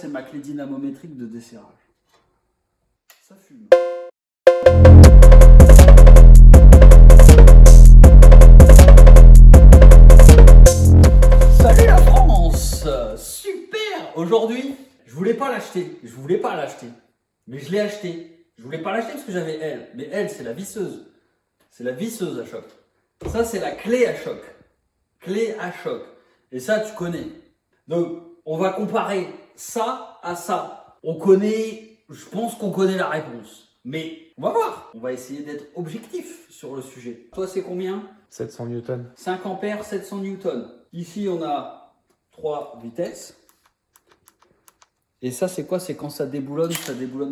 c'est ma clé dynamométrique de desserrage. Ça fume. Salut la France! Super! Aujourd'hui, je voulais pas l'acheter. Mais je l'ai acheté. Je voulais pas l'acheter parce que j'avais elle. Mais elle, c'est la visseuse. C'est la visseuse à choc. Ça, c'est la clé à choc. Clé à choc. Et ça, tu connais. Donc, on va comparer ça à ça. On connaît, je pense qu'on connaît la réponse. Mais on va voir. On va essayer d'être objectif sur le sujet. Toi, c'est combien? 700 newtons. 5 ampères, 700 newtons. Ici, on a 3 vitesses. Et ça, c'est quoi? C'est quand ça déboulonne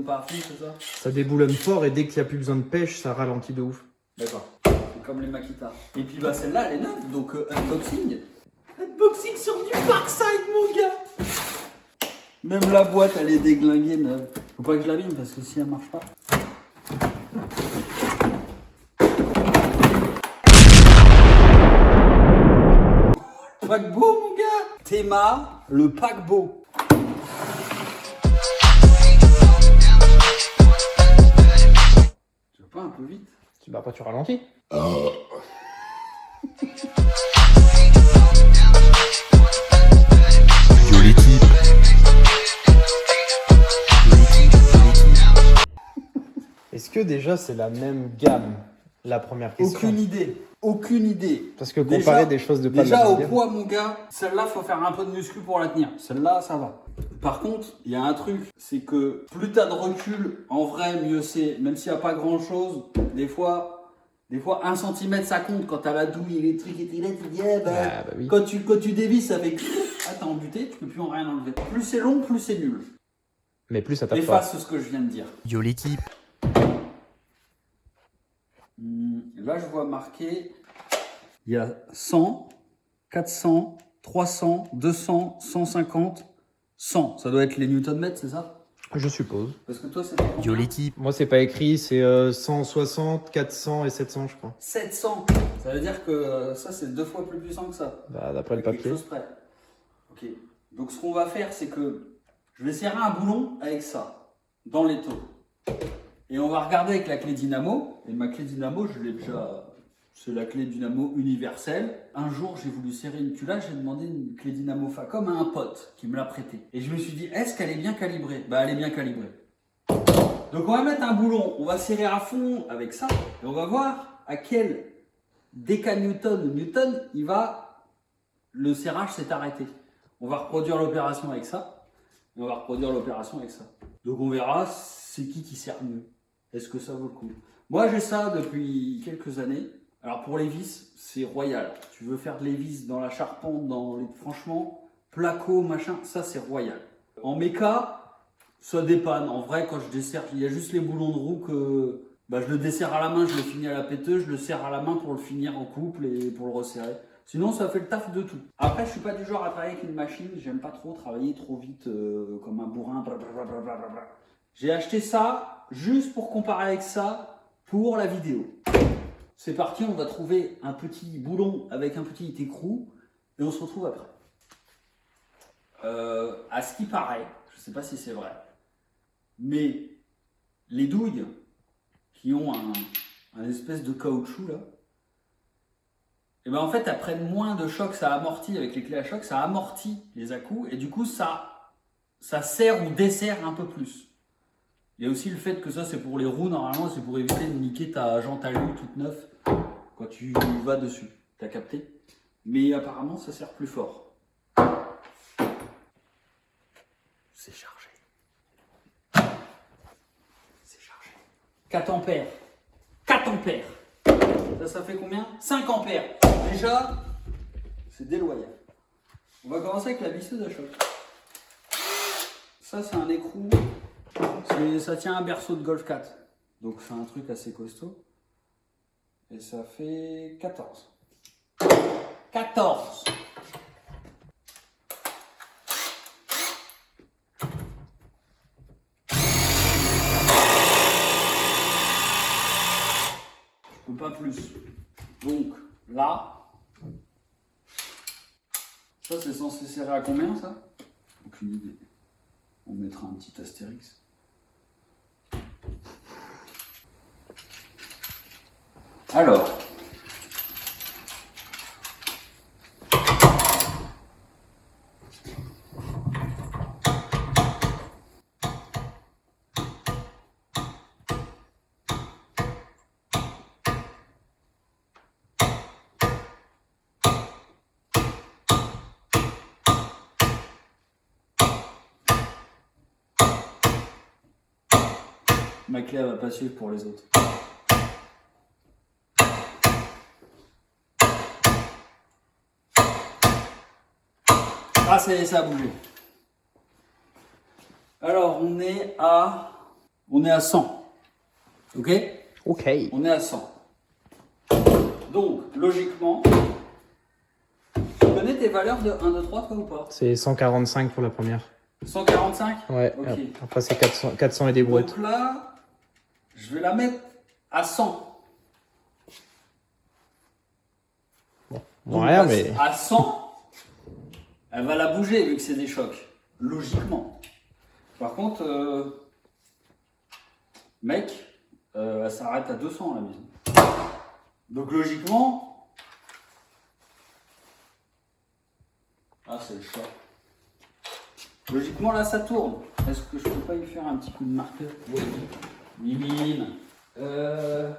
pas à fond, c'est ça? Ça déboulonne fort et dès qu'il n'y a plus besoin de pêche, ça ralentit de ouf. D'accord. C'est comme les Makita. Et puis, bah, celle-là, elle est neuve. Donc, unboxing. Unboxing sur du Parkside, mon gars. Même la boîte, elle est déglinguée, neuve. Faut pas que je l'abîme parce que si elle marche pas. Le paquebot, mon gars. Théma, le paquebot. Tu vas pas un peu vite? Bah pas tu ralentis. Est-ce que déjà c'est la même gamme? La première question. Aucune idée. Parce que comparer des choses de pas de la Déjà même au gamme. poids, mon gars, celle-là, faut faire un peu de muscu pour la tenir. Celle-là, ça va. Par contre, il y a un truc, c'est que plus t'as de recul, en vrai, mieux c'est. Même s'il n'y a pas grand-chose, des fois 1 cm ça compte. Quand t'as la douille électrique et tu dis, oui. quand tu dévisses, ça fait ah, t'as embuté, tu peux plus en rien enlever. Plus c'est long, plus c'est nul. Mais plus ça tape pas. Efface ce que je viens de dire. Yo l'équipe. Là, je vois marqué, il y a 100, 400, 300, 200, 150, 100. Ça doit être les newton-mètres, c'est ça? Je suppose. Parce que toi, c'est Yo l'équipe. Moi c'est pas écrit, c'est 160, 400 et 700 je crois. 700. Ça veut dire que ça, c'est 2 fois plus puissant que ça. Bah d'après le Quelque papier. chose près. Ok. Donc, ce qu'on va faire, c'est que je vais serrer un boulon avec ça, dans l'étau. Et on va regarder avec la clé dynamo. Et ma clé dynamo, je l'ai déjà. C'est la clé dynamo universelle. Un jour, j'ai voulu serrer une culasse. J'ai demandé une clé dynamo Facom à un pote qui me l'a prêtée. Et je me suis dit, est-ce qu'elle est bien calibrée? Bah, elle est bien calibrée. Donc, on va mettre un boulon. On va serrer à fond avec ça. Et on va voir à quel décanewton ou newton le serrage s'est arrêté. On va reproduire l'opération avec ça. Et on va reproduire l'opération avec ça. Donc, on verra c'est qui serre mieux. Est-ce que ça vaut le coup? Moi, j'ai ça depuis quelques années. Alors, pour les vis, c'est royal. Tu veux faire de les vis dans la charpente, franchement, placo, machin, ça, c'est royal. En méca, ça dépanne. En vrai, quand je desserre, il y a juste les boulons de roue que je le desserre à la main, je le finis à la péteuse, je le serre à la main pour le finir en couple et pour le resserrer. Sinon, ça fait le taf de tout. Après, je suis pas du genre à travailler avec une machine. J'aime pas trop travailler trop vite comme un bourrin. Blablabla. J'ai acheté ça juste pour comparer avec ça pour la vidéo. C'est parti, on va trouver un petit boulon avec un petit écrou et on se retrouve après. À ce qui paraît, je ne sais pas si c'est vrai, mais les douilles qui ont un espèce de caoutchouc là, et ben en fait elles prennent moins de choc, ça amortit avec les clés à choc, ça amortit les à-coups et du coup ça serre ou desserre un peu plus. Il y a aussi le fait que ça, c'est pour les roues, normalement, c'est pour éviter de niquer ta jante à lui toute neuve quand tu vas dessus. T'as capté? Mais apparemment, ça sert plus fort. C'est chargé. C'est chargé. 4 ampères. 4 ampères. Ça fait combien? 5 ampères. Déjà, c'est déloyal. On va commencer avec la visseuse à choc. Ça, c'est un écrou. Ça tient un berceau de Golf 4. Donc c'est un truc assez costaud. Et ça fait 14. 14! Je peux pas plus. Donc là, ça c'est censé serrer à combien ça? Aucune idée. On mettra un petit astérix. Alors. Ma clé elle va pas suivre pour les autres. Ah ça y est, ça a bougé. Alors on est à 100. Ok? Ok. On est à 100. Donc logiquement, tu connais tes valeurs de 1, 2, 3 toi ou pas? C'est 145 pour la première. 145? Ouais. Ok. Après, c'est 400 et des brouettes. Donc là, je vais la mettre à 100. Bon, Donc, rien, mais. à 100, elle va la bouger vu que c'est des chocs. Logiquement. Par contre, mec, elle s'arrête à 200 la maison. Donc logiquement. Ah, c'est le choc. Logiquement, là, ça tourne. Est-ce que je peux pas y faire un petit coup de marqueur? Oui. Mimine. Ben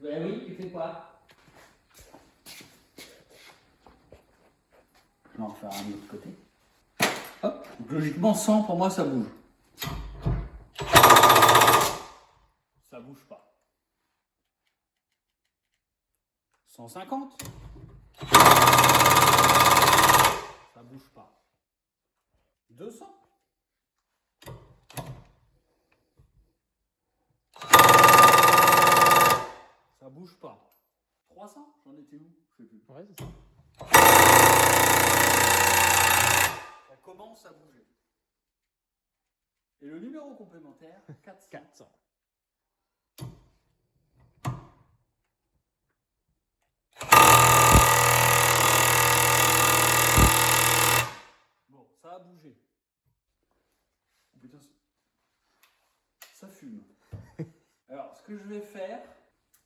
oui, tu fais quoi? Je vais en refaire un de l'autre côté. Hop. Donc, logiquement, 100 pour moi, ça bouge. Ça bouge pas. 150. Ça bouge pas. 200. Ça bouge pas. 300. J'en étais où? Je sais plus. Ouais, c'est ça. Ça commence à bouger. Et le numéro complémentaire, 400. 400. Bon, ça a bougé. Oh, putain, ça fume. Alors, ce que je vais faire,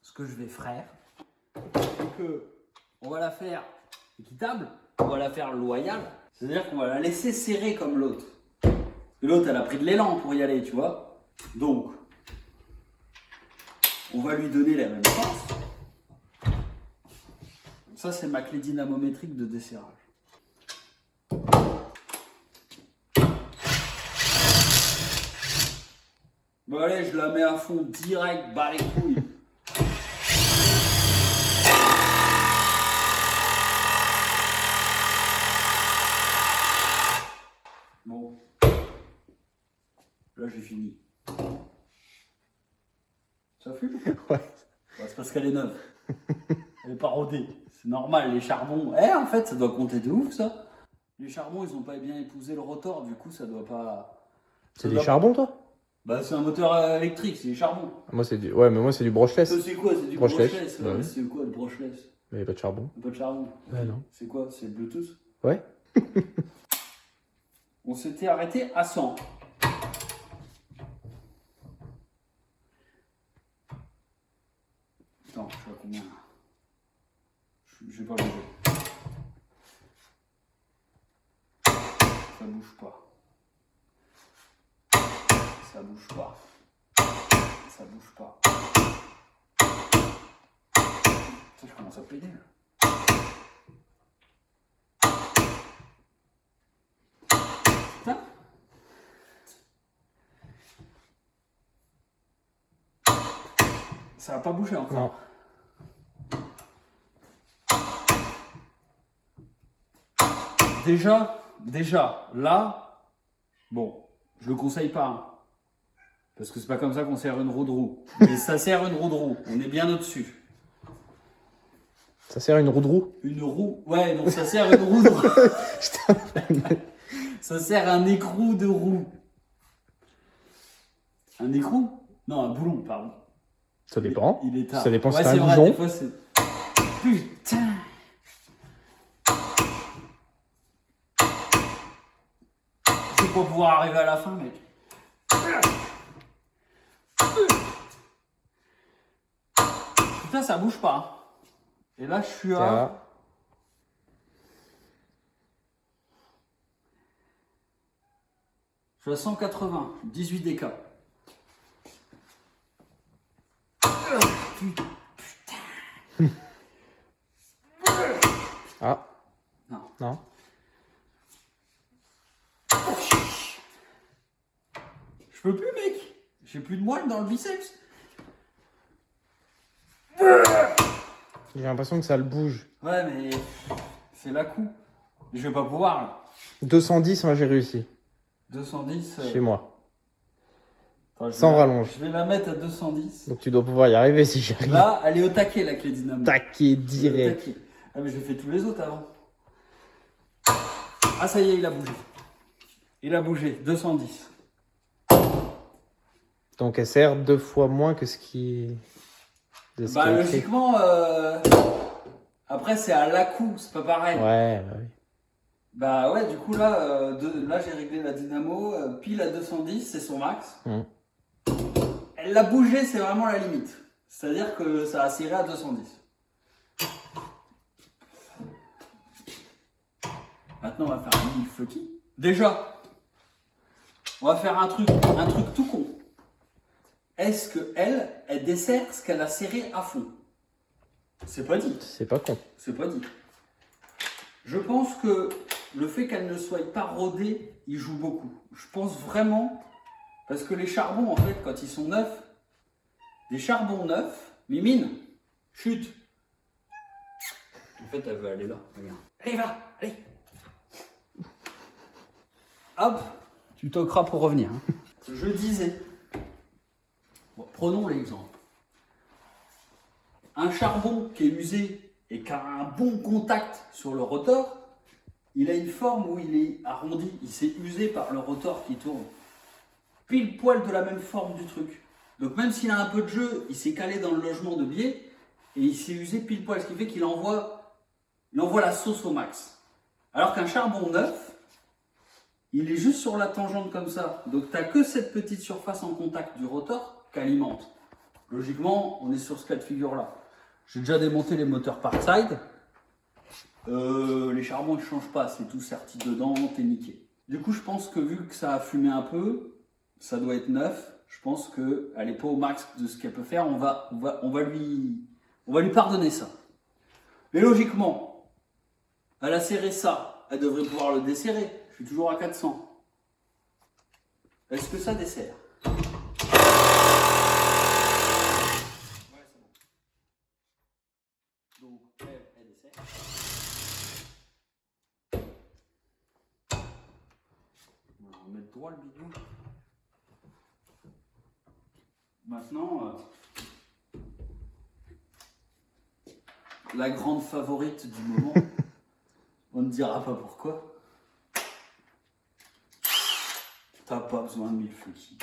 c'est que on va la faire équitable, on va la faire loyale. C'est-à-dire qu'on va la laisser serrer comme l'autre. Parce que l'autre, elle a pris de l'élan pour y aller, tu vois. Donc, on va lui donner la même force. Ça, c'est ma clé dynamométrique de desserrage. Bon allez, je la mets à fond direct, bas les couilles. Bon. Là j'ai fini. Ça fume? Ouais. C'est parce qu'elle est neuve. Elle est pas rodée. C'est normal, les charbons. En fait, ça doit compter de ouf ça. Les charbons, ils ont pas bien épousé le rotor, du coup ça doit pas. C'est des charbons, toi? Bah c'est un moteur électrique, c'est des charbons. Moi, c'est du. Ouais, mais moi, c'est du brushless. Ça, c'est quoi? C'est du Brushless. brushless. Bah oui. C'est quoi le brushless? Mais il n'y a pas de charbon. Pas de charbon. Ouais, non. C'est quoi? C'est le Bluetooth? Ouais. On s'était arrêté à 100. Attends, je suis à combien là? Je vais pas bouger. Ça bouge pas. Ça bouge pas. Ça bouge pas. Ça, je commence à péter là. Putain. Ça va pas bouger encore. Non. Déjà, là, bon, je le conseille pas. Hein, parce que c'est pas comme ça qu'on sert une roue de roue. Mais ça sert une roue de roue. On est bien au-dessus. Ça sert une roue de roue? Une roue? Ouais, donc ça sert une roue de roue. Ça sert un écrou de roue. Un écrou? Non, un boulon, pardon. Ça dépend. Il est tard. Ça dépend si ouais, c'est un vrai, bouchon. des fois, c'est... Putain! pas pouvoir arriver à la fin, mec. Putain, ça bouge pas. Et là, je suis à... Je suis à 180, 18 DK. Putain. Ah. Non. Non. Je peux plus, mec. J'ai plus de moelle dans le biceps. J'ai l'impression que ça le bouge. Ouais, mais c'est la coup. Je vais pas pouvoir, là. 210, moi j'ai réussi. 210. Chez moi. Attends, Sans rallonge. Je vais la mettre à 210. Donc tu dois pouvoir y arriver si j'y arrive. Là, elle est au taquet, la clé dynamo. Taquet Elle est au direct. taquet. Ah, mais j'ai fait tous les autres avant. Ah, ça y est, il a bougé. Il a bougé. 210. Donc elle sert 2 fois moins que ce qui... de ce Bah, qui est écrit. logiquement, après, c'est à la coup, c'est pas pareil. Ouais, bah oui. Bah ouais, du coup là, là j'ai réglé la dynamo, pile à 210, c'est son max. Elle l'a bougé, c'est vraiment la limite. C'est-à-dire que ça a serré à 210. Maintenant on va faire un mille fucky. Déjà, on va faire un truc tout con. Est-ce que elle dessert ce qu'elle a serré à fond? C'est pas dit. C'est pas con. C'est pas dit. Je pense que le fait qu'elle ne soit pas rodée, il joue beaucoup. Je pense vraiment, parce que les charbons, en fait, quand ils sont neufs, des charbons neufs, Mimine, chute. En fait, elle veut aller là. Regarde. Allez, va, allez. Hop, tu toqueras pour revenir. Hein. Je disais, bon, prenons l'exemple. Un charbon qui est usé et qui a un bon contact sur le rotor, il a une forme où il est arrondi, il s'est usé par le rotor qui tourne. Pile poil de la même forme du truc. Donc même s'il a un peu de jeu, il s'est calé dans le logement de biais et il s'est usé pile poil, ce qui fait qu'il envoie la sauce au max. Alors qu'un charbon neuf, il est juste sur la tangente comme ça. Donc tu n'as que cette petite surface en contact du rotor qu'alimente. Logiquement, on est sur ce cas de figure-là. J'ai déjà démonté les moteurs Parkside. Les charbons ne changent pas, c'est tout serti dedans, t'es niqué. Du coup, je pense que vu que ça a fumé un peu, ça doit être neuf. Je pense qu'elle n'est pas au max de ce qu'elle peut faire. On va lui pardonner ça. Mais logiquement, elle a serré ça. Elle devrait pouvoir le desserrer. Je suis toujours à 400. Est-ce que ça dessert? Donc, elle dessert. On va remettre droit le bidon. Maintenant, la grande favorite du moment, on ne dira pas pourquoi. T'as pas besoin de 1000 funky.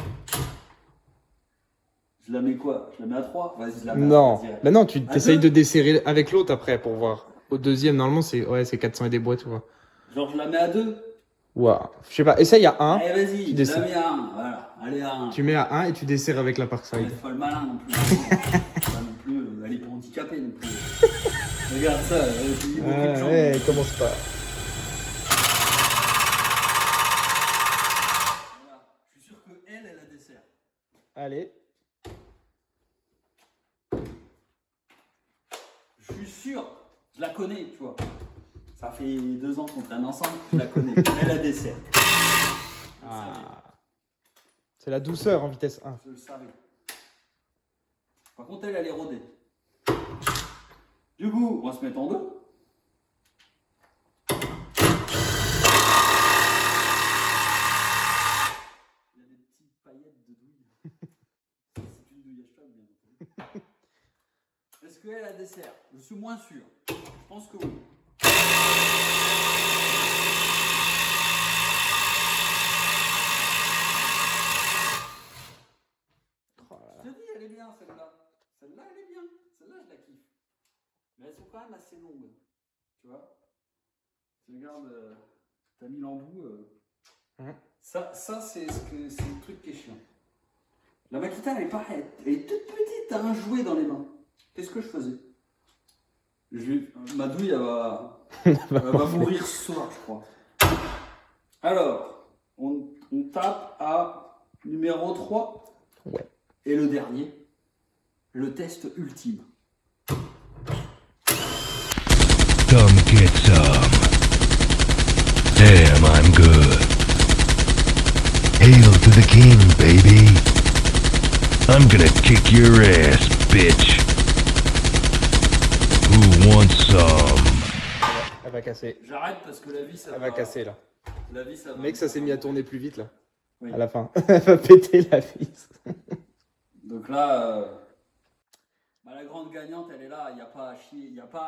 Je la mets quoi? Je la mets à 3? Vas-y, je la mets à 3 Non. direct. Bah non, tu essayes deux de desserrer avec l'autre après pour voir. Au deuxième, normalement, c'est 400 et des boîtes, tu vois. Genre, je la mets à 2. Ouah. Je sais pas, essaye à 1. Allez, vas-y, tu je la desserres. mets à 1. Voilà, allez à 1. Tu mets à 1 et tu desserres avec la Mais Parkside. c'est pas le malin non plus. Pas non plus, elle est pas handicapée non plus. Regarde ça, il y a beaucoup de gens. Ouais, commence pas. Voilà. Je suis sûr qu'elle a dessert. Allez. Je suis sûr, je la connais, tu vois. Ça fait 2 ans qu'on traîne ensemble, je la connais. Elle a dessert. Ah. C'est la douceur en vitesse 1. Je le savais. Par contre, elle est rodée. Du coup, on va se mettre en deux. Il y a des petites paillettes de douille. C'est une douille à cheval, bien entendu. Est-ce qu'elle a dessert? Je suis moins sûr. Je pense que oui. Je te dis, elle est bien celle-là. Celle-là, elle est bien. Celle-là, je la kiffe. Mais elles sont quand même assez longues. Tu vois? Tu regardes, t'as mis l'embout. Ça c'est le truc qui est chiant. La Makita, elle est pareille. Elle est toute petite, t'as un jouet dans les mains. Qu'est-ce que je faisais? Ma douille, elle va mourir ce soir, je crois. Alors, on tape à numéro 3. Ouais. Et le dernier, le test ultime. Come get some. Damn, I'm good. Hail to the king, baby. I'm gonna kick your ass, bitch. Who wants some? Elle va casser. J'arrête parce que la vie, ça Elle va casser là. La vie, ça va. Mec, ça s'est mis à tourner plus vite là. Oui. À la fin. Elle va péter la vis. Donc là, la grande gagnante, elle est là. Il n'y a pas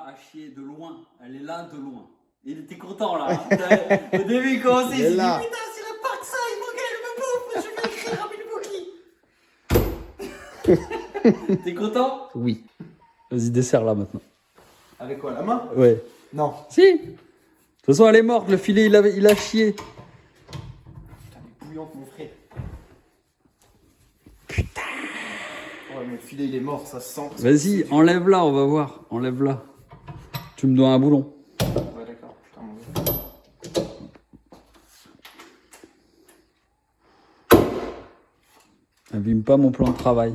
à chier de loin. Elle est là de loin. Il était content là. Hein. Au début, il commençait. Il s'est dit là. putain, c'est la part que ça. Il faut qu'elle me bouffe. Je vais écrire un Milwaukee. T'es content? Oui. Vas-y, dessert là maintenant. Avec quoi, la main? Ouais. Non. Si. De toute façon, elle est morte. Le filet, il a chié. Putain, elle est bouillante, mon frère. Ouais, mon filet il est mort, ça se sent. Vas-y, enlève-la, on va voir. Enlève-la. Tu me dois un boulon. Ouais, d'accord. Putain, mon gars. Abîme pas mon plan de travail.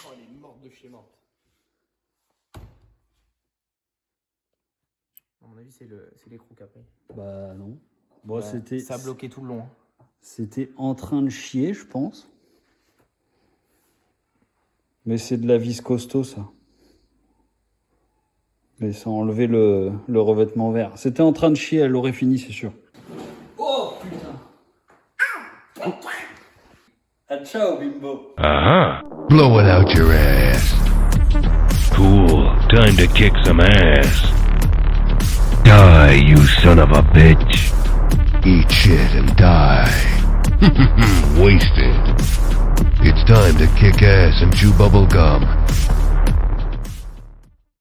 Oh, elle est morte de chez morte. À mon avis, c'est les crocs après. Bah non. Bon, Ouais, ça a bloqué tout le long. Hein. C'était en train de chier, je pense. Mais c'est de la vis costaud, ça. Mais ça a enlevé le revêtement vert. C'était en train de chier, elle l'aurait fini, c'est sûr. Oh, putain. Ah, ciao, bimbo. Uh-huh. Blow it out your ass. Cool. Time to kick some ass. Die, you son of a bitch. Eat shit and die. Wasted. It's time to kick ass and chew bubble gum.